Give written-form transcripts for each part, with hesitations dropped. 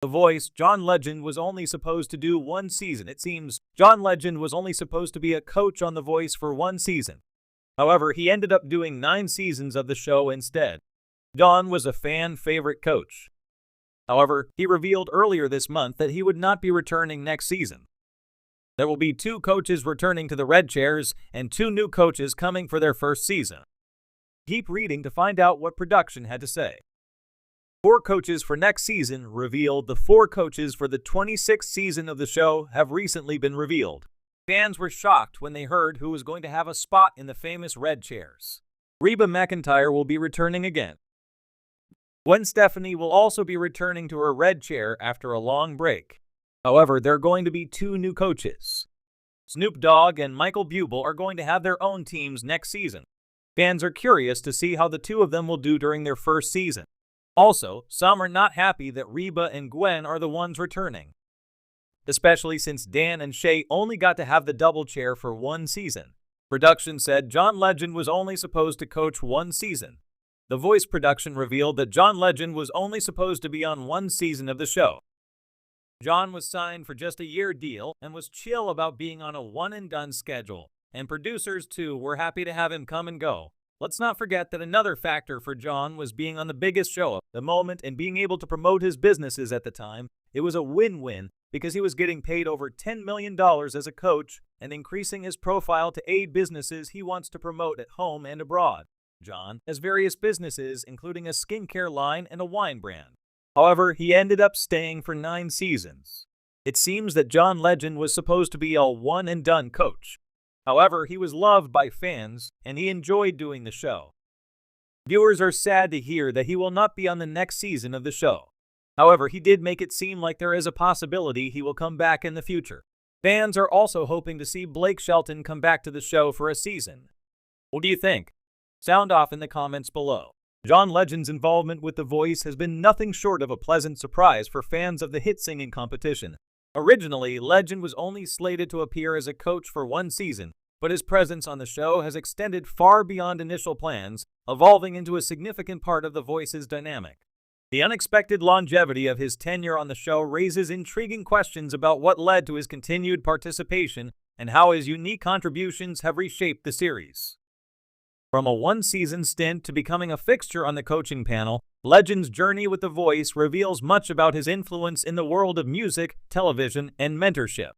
The Voice, John Legend was only supposed to do one season. It seems John Legend was only supposed to be a coach on The Voice for one season. However, he ended up doing 9 seasons of the show instead. John was a fan-favorite coach. However, he revealed earlier this month that he would not be returning next season. There will be 2 coaches returning to the Red Chairs and 2 new coaches coming for their first season. Keep reading to find out what production had to say. 4 coaches for next season revealed. The 4 coaches for the 26th season of the show have recently been revealed. Fans were shocked when they heard who was going to have a spot in the famous Red Chairs. Reba McEntire will be returning again. Gwen Stefani will also be returning to her Red Chair after a long break. However, there are going to be 2 new coaches. Snoop Dogg and Michael Bublé are going to have their own teams next season. Fans are curious to see how the 2 of them will do during their first season. Also, some are not happy that Reba and Gwen are the ones returning, especially since Dan and Shay only got to have the double chair for 1 season. Production said John Legend was only supposed to coach 1 season. The Voice production revealed that John Legend was only supposed to be on 1 season of the show. John was signed for just a year deal and was chill about being on a one-and-done schedule, and producers too were happy to have him come and go. Let's not forget that another factor for John was being on the biggest show at the moment and being able to promote his businesses at the time. It was a win-win because he was getting paid over $10 million as a coach and increasing his profile to aid businesses he wants to promote at home and abroad. John has various businesses, including a skincare line and a wine brand. However, he ended up staying for 9 seasons. It seems that John Legend was supposed to be a one-and-done coach. However, he was loved by fans, and he enjoyed doing the show. Viewers are sad to hear that he will not be on the next season of the show. However, he did make it seem like there is a possibility he will come back in the future. Fans are also hoping to see Blake Shelton come back to the show for a season. What do you think? Sound off in the comments below. John Legend's involvement with The Voice has been nothing short of a pleasant surprise for fans of the hit singing competition. Originally, Legend was only slated to appear as a coach for 1 season, but his presence on the show has extended far beyond initial plans, evolving into a significant part of The Voice's dynamic. The unexpected longevity of his tenure on the show raises intriguing questions about what led to his continued participation and how his unique contributions have reshaped the series. From a 1-season stint to becoming a fixture on the coaching panel, Legend's journey with The Voice reveals much about his influence in the world of music, television, and mentorship.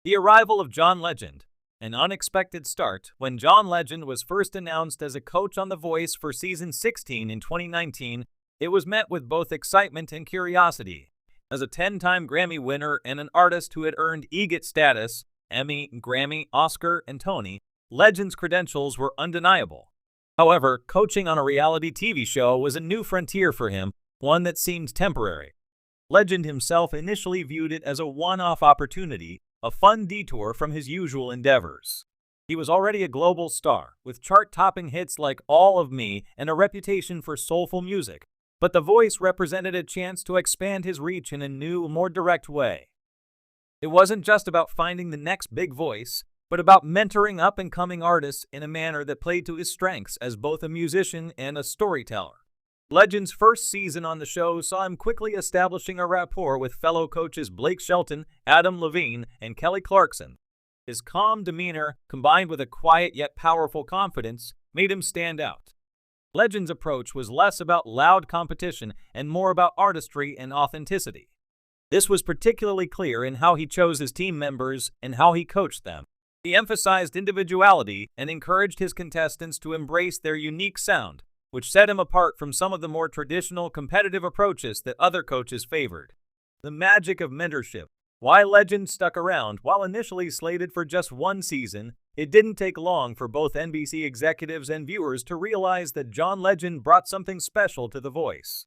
The arrival of John Legend. An unexpected start. When John Legend was first announced as a coach on The Voice for season 16 in 2019, it was met with both excitement and curiosity. As a 10-time Grammy winner and an artist who had earned EGOT status, Emmy, Grammy, Oscar, and Tony, Legend's credentials were undeniable. However, coaching on a reality TV show was a new frontier for him, one that seemed temporary. Legend himself initially viewed it as a one-off opportunity, a fun detour from his usual endeavors. He was already a global star, with chart-topping hits like All of Me and a reputation for soulful music, but The Voice represented a chance to expand his reach in a new, more direct way. It wasn't just about finding the next big voice, but about mentoring up-and-coming artists in a manner that played to his strengths as both a musician and a storyteller. Legend's first season on the show saw him quickly establishing a rapport with fellow coaches Blake Shelton, Adam Levine, and Kelly Clarkson. His calm demeanor, combined with a quiet yet powerful confidence, made him stand out. Legend's approach was less about loud competition and more about artistry and authenticity. This was particularly clear in how he chose his team members and how he coached them. He emphasized individuality and encouraged his contestants to embrace their unique sound, which set him apart from some of the more traditional competitive approaches that other coaches favored. The magic of mentorship. Why Legend stuck around. While initially slated for just 1 season, it didn't take long for both NBC executives and viewers to realize that John Legend brought something special to The Voice.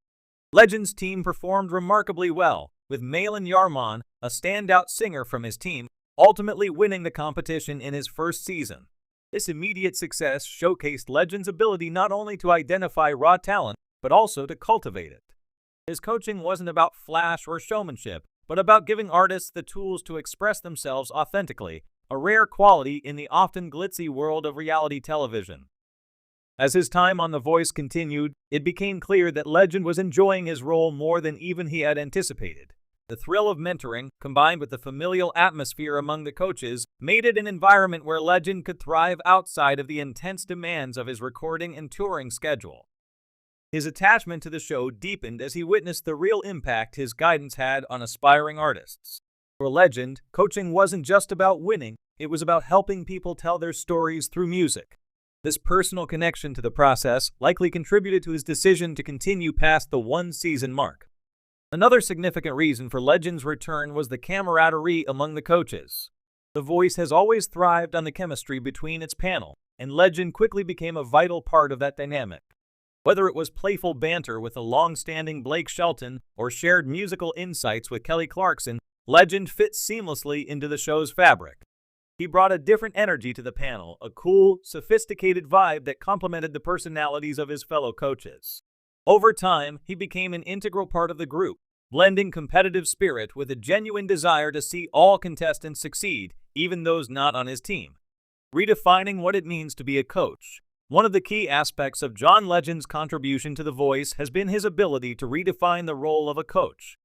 Legend's team performed remarkably well, with Malin Yarman, a standout singer from his team, ultimately winning the competition in his first season. This immediate success showcased Legend's ability not only to identify raw talent, but also to cultivate it. His coaching wasn't about flash or showmanship, but about giving artists the tools to express themselves authentically, a rare quality in the often glitzy world of reality television. As his time on The Voice continued, it became clear that Legend was enjoying his role more than even he had anticipated. The thrill of mentoring, combined with the familial atmosphere among the coaches, made it an environment where Legend could thrive outside of the intense demands of his recording and touring schedule. His attachment to the show deepened as he witnessed the real impact his guidance had on aspiring artists. For Legend, coaching wasn't just about winning, it was about helping people tell their stories through music. This personal connection to the process likely contributed to his decision to continue past the one-season mark. Another significant reason for Legend's return was the camaraderie among the coaches. The Voice has always thrived on the chemistry between its panel, and Legend quickly became a vital part of that dynamic. Whether it was playful banter with the long-standing Blake Shelton or shared musical insights with Kelly Clarkson, Legend fit seamlessly into the show's fabric. He brought a different energy to the panel, a cool, sophisticated vibe that complemented the personalities of his fellow coaches. Over time, he became an integral part of the group, blending competitive spirit with a genuine desire to see all contestants succeed, even those not on his team. Redefining what it means to be a coach. One of the key aspects of John Legend's contribution to The Voice has been his ability to redefine the role of a coach.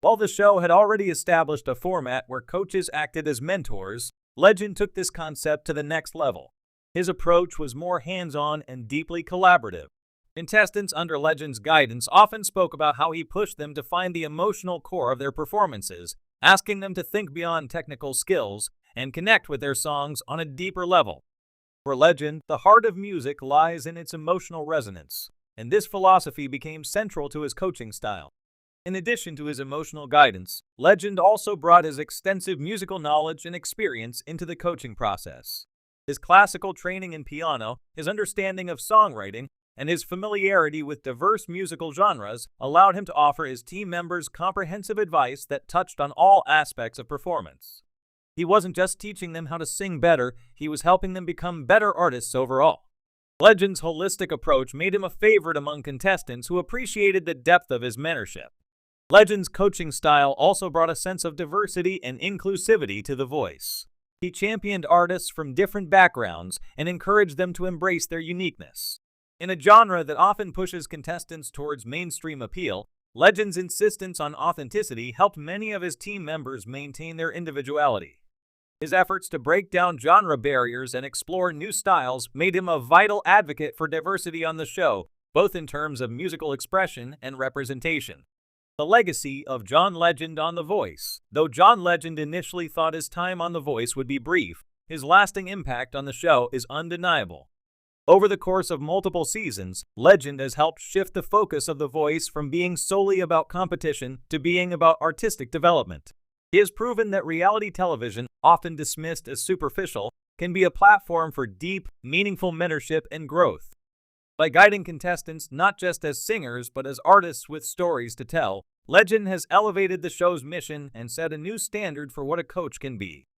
While the show had already established a format where coaches acted as mentors, Legend took this concept to the next level. His approach was more hands-on and deeply collaborative. Contestants under Legend's guidance often spoke about how he pushed them to find the emotional core of their performances, asking them to think beyond technical skills and connect with their songs on a deeper level. For Legend, the heart of music lies in its emotional resonance, and this philosophy became central to his coaching style. In addition to his emotional guidance, Legend also brought his extensive musical knowledge and experience into the coaching process. His classical training in piano, his understanding of songwriting, and his familiarity with diverse musical genres allowed him to offer his team members comprehensive advice that touched on all aspects of performance. He wasn't just teaching them how to sing better, he was helping them become better artists overall. Legend's holistic approach made him a favorite among contestants who appreciated the depth of his mentorship. Legend's coaching style also brought a sense of diversity and inclusivity to The Voice. He championed artists from different backgrounds and encouraged them to embrace their uniqueness. In a genre that often pushes contestants towards mainstream appeal, Legend's insistence on authenticity helped many of his team members maintain their individuality. His efforts to break down genre barriers and explore new styles made him a vital advocate for diversity on the show, both in terms of musical expression and representation. The legacy of John Legend on The Voice. Though John Legend initially thought his time on The Voice would be brief, his lasting impact on the show is undeniable. Over the course of multiple seasons, Legend has helped shift the focus of The Voice from being solely about competition to being about artistic development. He has proven that reality television, often dismissed as superficial, can be a platform for deep, meaningful mentorship and growth. By guiding contestants not just as singers but as artists with stories to tell, Legend has elevated the show's mission and set a new standard for what a coach can be.